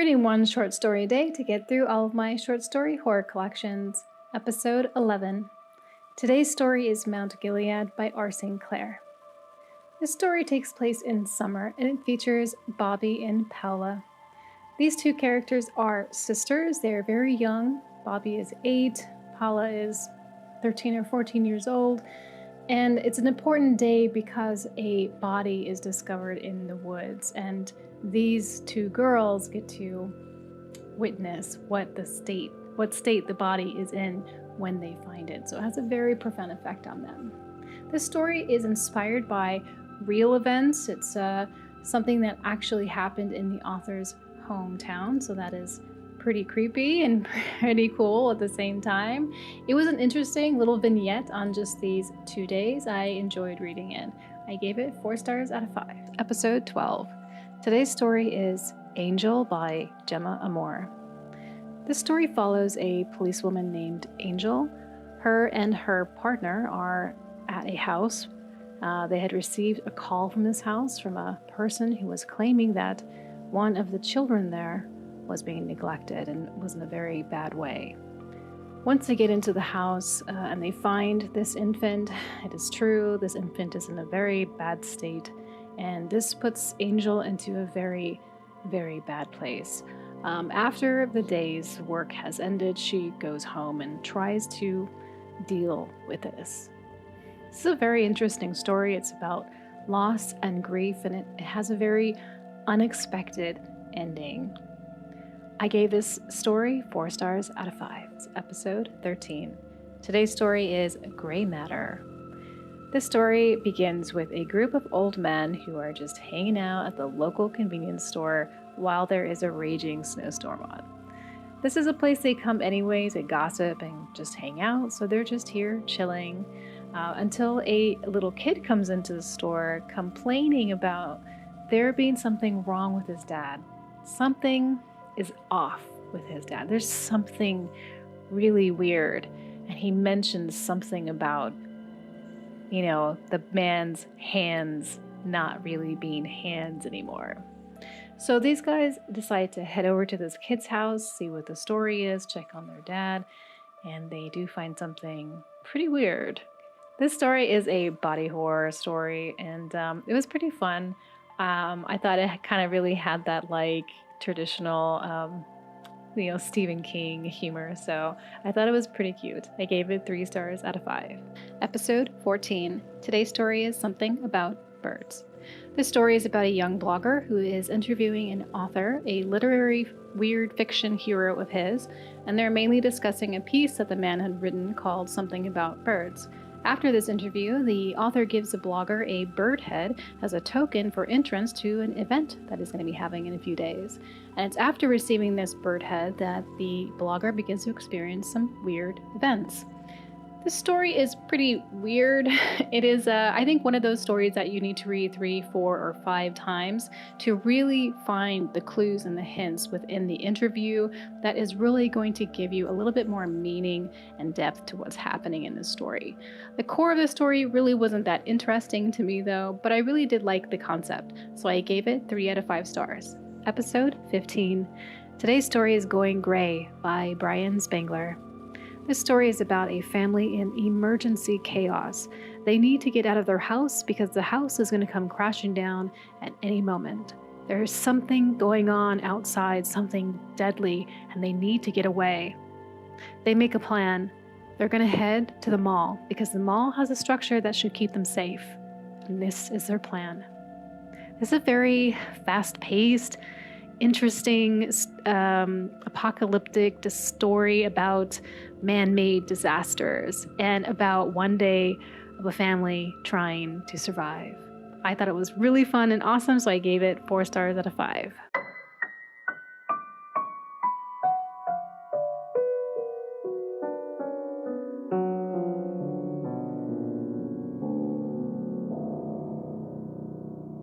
Reading one short story a day to get through all of my short story horror collections. Episode 11. Today's story is Mount Gilead by R. St. Clair. This story takes place in summer and it features Bobby and Paula. These two characters are sisters. They are very young. Bobby is 8, Paula is 13 or 14 years old. And it's an important day because a body is discovered in the woods, and these two girls get to witness what state the body is in when they find it. So it has a very profound effect on them. This story is inspired by real events. It's something that actually happened in the author's hometown, so that is pretty creepy and pretty cool at the same time. It was an interesting little vignette on just these 2 days. I enjoyed reading it. I gave it 4 stars out of 5. Episode 12. Today's story is Angel by Gemma Amor. This story follows a policewoman named Angel. Her and her partner are at a house. They had received a call from this house from a person who was claiming that one of the children there was being neglected and was in a very bad way. Once they get into the house and they find this infant, it is true, this infant is in a very bad state, and this puts Angel into a very, very bad place. After the day's work has ended, she goes home and tries to deal with this. This is a very interesting story. It's about loss and grief, and it has a very unexpected ending. I gave this story 4 stars out of 5. It's episode 13. Today's story is Gray Matter. This story begins with a group of old men who are just hanging out at the local convenience store while there is a raging snowstorm on. This is a place they come anyways to gossip and just hang out, so they're just here chilling until a little kid comes into the store complaining about there being something wrong with his dad. Something is off with his dad. There's something really weird. And he mentions something about, the man's hands not really being hands anymore. So these guys decide to head over to this kid's house, see what the story is, check on their dad, and they do find something pretty weird. This story is a body horror story, and it was pretty fun. I thought it kind of really had that traditional, Stephen King humor, so I thought it was pretty cute. I gave it 3 stars out of 5. Episode 14. Today's story is Something About Birds. This story is about a young blogger who is interviewing an author, a literary weird fiction hero of his, and they're mainly discussing a piece that the man had written called Something About Birds. After this interview, the author gives the blogger a bird head as a token for entrance to an event that he's going to be having in a few days. And it's after receiving this bird head that the blogger begins to experience some weird events. This story is pretty weird. It is, I think, one of those stories that you need to read 3, 4, or 5 times to really find the clues and the hints within the interview that is really going to give you a little bit more meaning and depth to what's happening in this story. The core of the story really wasn't that interesting to me though, but I really did like the concept, so I gave it 3 out of 5 stars. Episode 15. Today's story is Going Gray by Brian Spangler. This story is about a family in emergency chaos. They need to get out of their house because the house is going to come crashing down at any moment. There's something going on outside, something deadly, and they need to get away. They make a plan. They're going to head to the mall because the mall has a structure that should keep them safe. And this is their plan. This is a very fast-paced, interesting, apocalyptic story about man-made disasters and about one day of a family trying to survive. I thought it was really fun and awesome, so I gave it 4 stars out of 5.